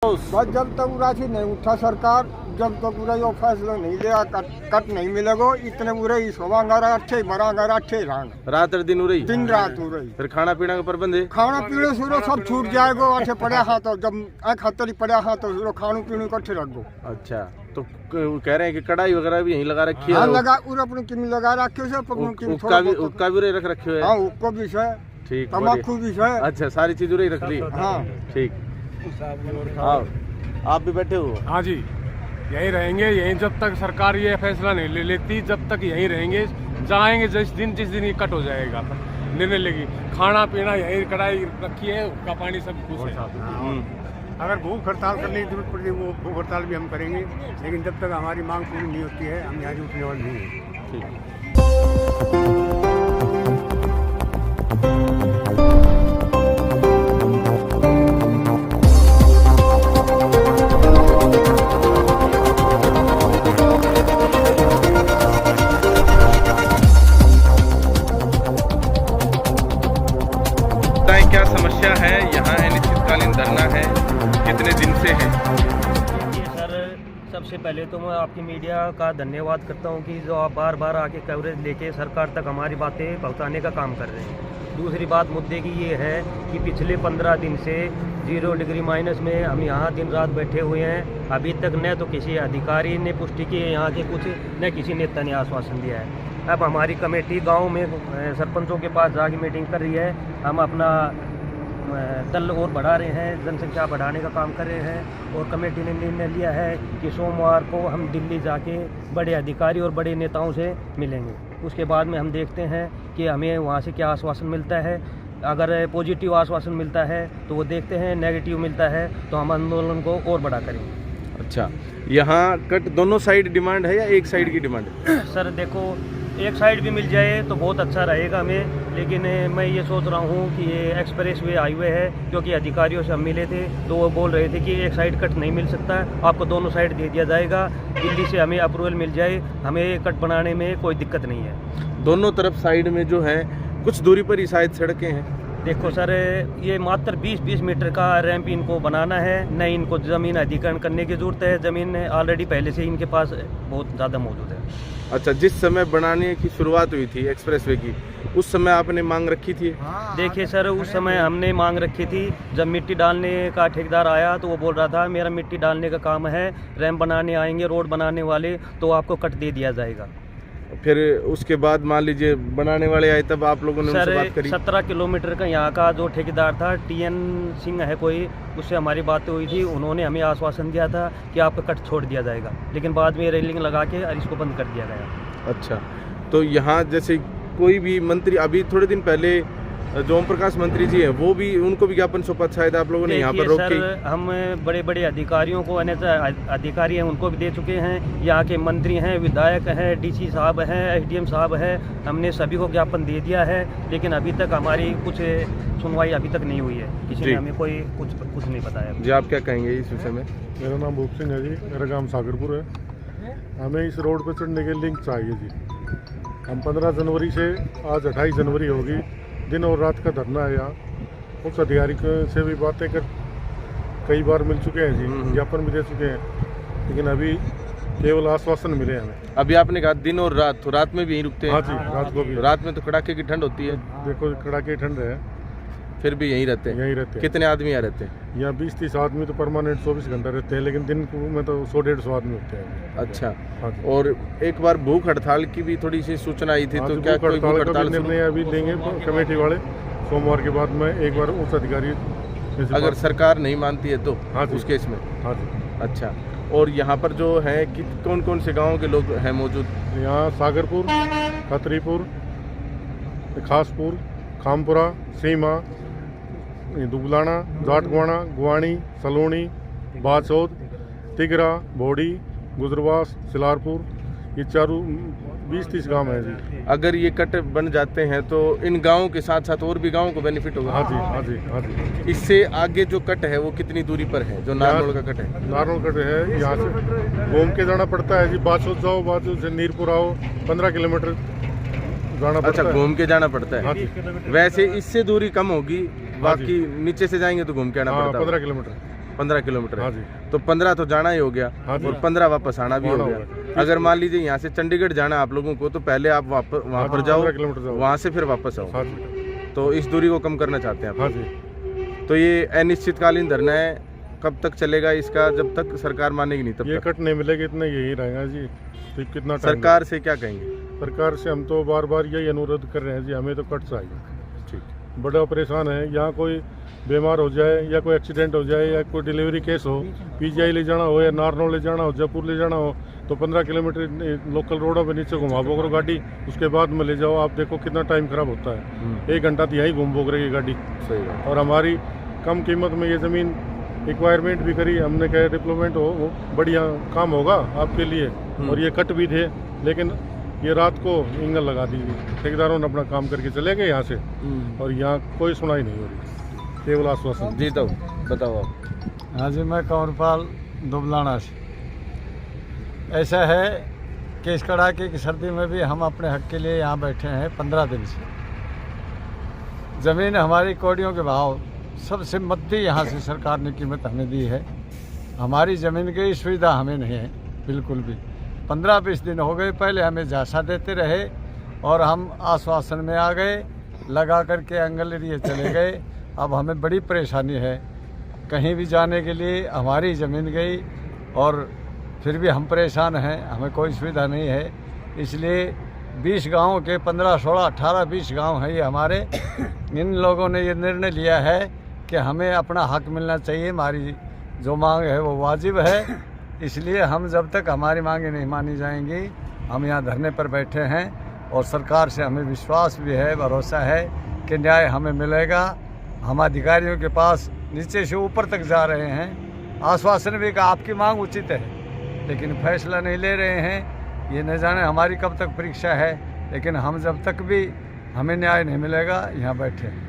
House. बस जब तक पूरा से नहीं उठा सरकार, जब तक पूरा यो फैसला नहीं लिया, कट नहीं मिलेगा, इतने पूरे ही सोवांगारा अच्छे बरांगारा अच्छे रंग रात और दिन हो रही, दिन रात हो रही। फिर खाना पीना का प्रबंध है? खाना पीने सूरो सब छूट जाएगा, अच्छे पड़ा हाथ तो जब खतरी पड़ा हाथ तो सूरो खानू पीने को अच्छे रख दो। अच्छा, तो कह रहे हैं कि कढ़ाई वगैरह भी यहीं लगा रखी है? हाँ लगा, पूरा अपने किमी लगा रखे से उक्का भी रख रखे हुए? हाँ उक्को भी है, ठीक, तम्बाकू भी है। अच्छा, सारी चीज उरे रख ली? हाँ ठीक। हाँ, आप भी बैठे हो? हाँ जी, यहीं रहेंगे, यहीं जब तक सरकार ये फैसला नहीं ले लेती जब तक यहीं रहेंगे। जाएंगे जिस दिन ये कट हो जाएगा निर्णय लेगी। खाना पीना यहीं कढ़ाई रखी है, का पानी सब कुछ है। अगर भूख हड़ताल करने की जरूरत पड़ती है वो भूख हड़ताल भी हम करेंगे, लेकिन जब तक हमारी मांग पूरी नहीं होती है हम यहाँ से उठने वाले नहीं हैं। क्या समस्या है यहाँ? अनिश्चितकालीन धरना है, कितने दिन से है? सर, सबसे पहले तो मैं आपकी मीडिया का धन्यवाद करता हूँ कि जो आप बार बार आके कवरेज लेके सरकार तक हमारी बातें पहुँचाने का काम कर रहे हैं। दूसरी बात मुद्दे की ये है कि पिछले 15 दिन से 0 डिग्री माइनस में हम यहाँ दिन रात बैठे हुए हैं। अभी तक न तो किसी अधिकारी ने पुष्टि की है यहाँ के कुछ, न किसी नेता ने आश्वासन दिया है। अब हमारी कमेटी गांव में सरपंचों के पास जाके मीटिंग कर रही है। हम अपना दल और बढ़ा रहे हैं, जनसंख्या बढ़ाने का काम कर रहे हैं और कमेटी ने निर्णय लिया है कि सोमवार को हम दिल्ली जाके बड़े अधिकारी और बड़े नेताओं से मिलेंगे। उसके बाद में हम देखते हैं कि हमें वहाँ से क्या आश्वासन मिलता है। अगर पॉजिटिव आश्वासन मिलता है तो वो देखते हैं, नेगेटिव मिलता है तो हम आंदोलन को और बड़ा करेंगे। अच्छा, यहाँ कट दोनों साइड डिमांड है या एक साइड की डिमांड है? सर देखो, एक साइड भी मिल जाए तो बहुत अच्छा रहेगा हमें, लेकिन मैं ये सोच रहा हूँ कि ये एक्सप्रेस वे हाईवे है, क्योंकि अधिकारियों से हम मिले थे तो वो बोल रहे थे कि एक साइड कट नहीं मिल सकता, आपको दोनों साइड दे दिया जाएगा। दिल्ली से हमें अप्रूवल मिल जाए, हमें कट बनाने में कोई दिक्कत नहीं है। दोनों तरफ साइड में जो है कुछ दूरी पर ही शायद सड़कें हैं। देखो सर, ये मात्र 20-20 मीटर का रैंप इनको बनाना है, न इनको ज़मीन अधिग्रहण करने की ज़रूरत है। ज़मीन ऑलरेडी पहले से इनके पास बहुत ज़्यादा मौजूद है। अच्छा, जिस समय बनाने की शुरुआत हुई थी एक्सप्रेसवे की, उस समय आपने मांग रखी थी? देखिए सर, उस समय हमने मांग रखी थी। जब मिट्टी डालने का ठेकेदार आया तो वो बोल रहा था मेरा मिट्टी डालने का काम है, रैंप बनाने आएंगे रोड बनाने वाले तो आपको कट दे दिया जाएगा। फिर उसके बाद मान लीजिए बनाने वाले आए तब आप लोगों ने उनसे बात करी? 17 किलोमीटर का यहाँ का जो ठेकेदार था, TN सिंह है कोई, उससे हमारी बात हुई थी। उन्होंने हमें आश्वासन दिया था कि आपका कट छोड़ दिया जाएगा, लेकिन बाद में रेलिंग लगा के इसको बंद कर दिया गया। अच्छा, तो यहाँ जैसे कोई भी मंत्री, अभी थोड़े दिन पहले जो ओम प्रकाश मंत्री जी हैं वो भी, उनको भी ज्ञापन सौंपा शायद आप लोगों ने यहाँ पर रोक के? हम बड़े बड़े अधिकारियों को, अधिकारी हैं उनको भी दे चुके हैं। यहाँ के मंत्री हैं, विधायक हैं, DC साहब हैं, SDM साहब हैं, हमने सभी को ज्ञापन दे दिया है, लेकिन अभी तक हमारी कुछ सुनवाई अभी तक नहीं हुई है। किसी ने हमें कोई कुछ नहीं बताया। जी, आप क्या कहेंगे इस विषय में? मेरा नाम भूप सिंह है जी, मेरा गांव सागरपुर है। हमें इस रोड पर चढ़ने के लिंक चाहिए जी। हम 15 जनवरी से आज 28 जनवरी होगी, दिन और रात का धरना है यहाँ। उस अधिकारी से भी बातें कर कई बार मिल चुके हैं जी, ज्ञापन भी दे चुके हैं, लेकिन अभी केवल आश्वासन मिले हमें। अभी आपने कहा दिन और रात, तो रात में भी यहीं रुकते हैं? हाँ जी, रात को भी। रात में तो कड़ाके की ठंड होती है। देखो कड़ाके की ठंड है, फिर भी यहीं रहते हैं? यहीं रहते हैं। कितने आदमी यहाँ रहते हैं? यहाँ 20-30 आदमी तो परमानेंट 24 घंटा रहते हैं, लेकिन दिन में तो 100-150 आदमी होते हैं। अच्छा, हाँ। और एक बार भूख हड़ताल की भी थोड़ी सी सूचना आई थी, तो क्या कोई भूख हड़ताल निर्णय अभी लेंगे कमेटी वाले सोमवार के बाद में एक बार उस अधिकारी? अगर सरकार नहीं मानती है तो? हाँ उस केस में? हाँ जी। अच्छा, और यहाँ पर जो है कि कौन कौन से गाँव के लोग हैं मौजूद? यहाँ सागरपुर, खतरीपुर, खासपुर, खामपुरा, सीमा, दुबलाना, जाटगवाना, गुवाणी, सलोनी, बाचौद, तिगरा, भोड़ी, गुजरवास, सिलारपुर, ये चारों 20-30 गांव हैं जी। अगर ये कट बन जाते हैं तो इन गांवों के साथ साथ और भी गांवों को बेनिफिट होगा? हाँ जी, हाँ जी, हाँ जी। इससे आगे जो कट है वो कितनी दूरी पर है, जो नारनौल का कट है? नारनौल कट है, यहाँ से घूम के जाना पड़ता है जी। बाचौद जाओ, बाचौद से नीरपुर आओ, 15 किलोमीटर जाना पड़ता है। अच्छा, घूम के जाना पड़ता है। हाँ जी। वैसे इससे दूरी कम होगी, बाकी नीचे से जाएंगे तो घूम के आना पड़ता है। 15 किलोमीटर। 15 किलोमीटर हाँ है। जी। तो 15 तो जाना ही हो गया हाँ जी। और 15 वापस आना भी हो आना गया। होगा। अगर मान लीजिए यहाँ से चंडीगढ़ जाना आप लोगों को, तो पहले आप वहाँ पर जाओ, 15 किलोमीटर जाओ। वहाँ से फिर वापस आओ। हाँ जी। तो इस दूरी को कम करना चाहते हैं आप। हाँ जी। तो ये अनिश्चितकालीन धरना है, कब तक चलेगा इसका? जब तक सरकार मानेगी नहीं तब ये तक। कट नहीं मिलेगा, इतना यही रहेगा जी। तो कितना टाइम सरकार से क्या कहेंगे? लगेगा? सरकार से हम तो बार बार यही अनुरोध कर रहे हैं जी, हमें तो कट चाहिए। ठीक। बड़ा परेशान है, यहाँ कोई बीमार हो जाए या कोई एक्सीडेंट हो जाए या कोई डिलीवरी केस हो, पीजीआई ले जाना हो या नारनौल ले जाना हो, जयपुर ले जाना हो, तो 15 किलोमीटर लोकल रोडों पर नीचे घुमा बोकर गाड़ी, उसके बाद में ले जाओ। आप देखो कितना टाइम खराब होता है। 1 घंटा तो यहीं घूम बोक रही गाड़ी। सही बात। और हमारी कम कीमत में ये ज़मीन रिक्वायरमेंट भी करी हमने, कहा डिप्लोमेंट हो बढ़िया काम होगा आपके लिए। और ये कट भी थे, लेकिन ये रात को इंगल लगा दी। ठेकेदारों ने अपना काम करके चले गए यहाँ से, और यहाँ कोई सुनाई नहीं हो रही, केवल आश्वासन। जी तो बताओ आप। हाँ जी, मैं कंवरपाल दुबलाना से। ऐसा है कि इस कड़ाके की सर्दी में भी हम अपने हक के लिए यहाँ बैठे हैं 15 दिन से। ज़मीन हमारी कौड़ियों के भाव सबसे मद्दी यहाँ से सरकार ने कीमत हमें दी है। हमारी ज़मीन की सुविधा हमें नहीं है बिल्कुल भी। 15-20 दिन हो गए, पहले हमें झांसा देते रहे और हम आश्वासन में आ गए, लगा करके एंगल एरिए चले गए। अब हमें बड़ी परेशानी है, कहीं भी जाने के लिए हमारी ज़मीन गई और फिर भी हम परेशान हैं, हमें कोई सुविधा नहीं है। इसलिए 20 गाँव के 15, 16, 18, 20 गाँव हैं ये हमारे। इन लोगों ने ये निर्णय लिया है कि हमें अपना हक मिलना चाहिए, हमारी जो मांग है वो वाजिब है। इसलिए हम जब तक हमारी मांगें नहीं मानी जाएंगी, हम यहाँ धरने पर बैठे हैं। और सरकार से हमें विश्वास भी है, भरोसा है कि न्याय हमें मिलेगा। हम अधिकारियों के पास नीचे से ऊपर तक जा रहे हैं, आश्वासन भी का आपकी मांग उचित है, लेकिन फैसला नहीं ले रहे हैं। ये न जाने हमारी कब तक परीक्षा है, लेकिन हम जब तक भी हमें न्याय नहीं मिलेगा यहाँ बैठे हैं।